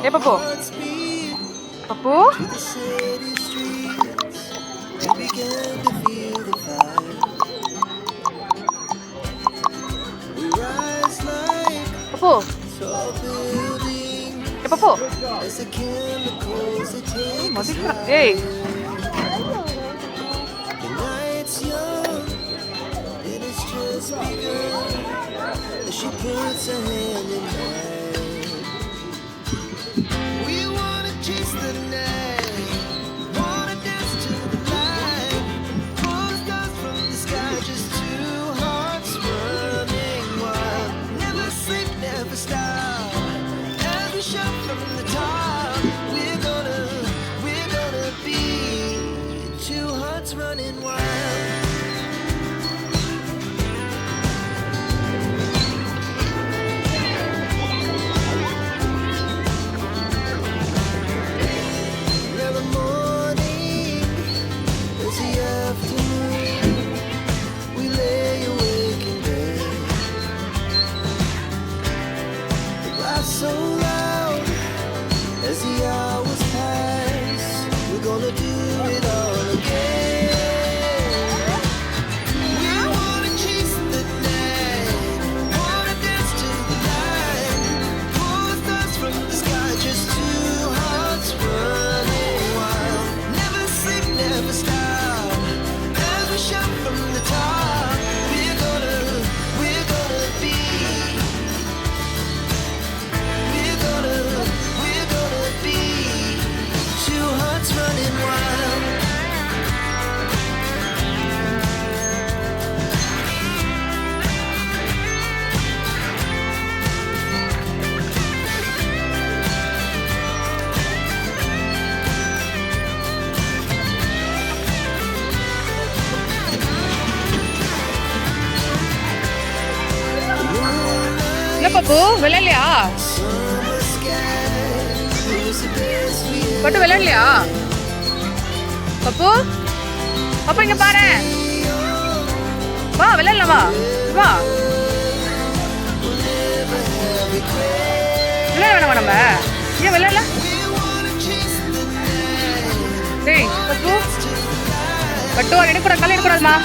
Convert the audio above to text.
ஏ பப்பு பப்பு பப்பு ஏ பப்பு மதிக்கிறா ஏய் she puts her hand in mine. We wanna chase the night, wanna dance to the light. 4 stars from the sky, just 2 hearts running wild. Never sleep, never stop. As we shout from the top, we're gonna be 2 hearts running wild. So loud as the hours pass, we're gonna do it all again. We wanna chase the night, wanna dance to the light. 4 stars from the sky, just 2 hearts running wild. Never sleep, never stop. As we shout from the top, we're gonna be. Running wild. என்ன பாப்பு விளையாடலையா? பட்டு விளையாடலையா? பப்பு பப்பு இங்க பாரு, வா விளையாடலாம், வா விளையாட வேணாமா நம்ம? ஏன் விளையாடல? டேய் பப்பு பட்டு எடுக்கூடாது, காலை எடுக்கூடாதுமா.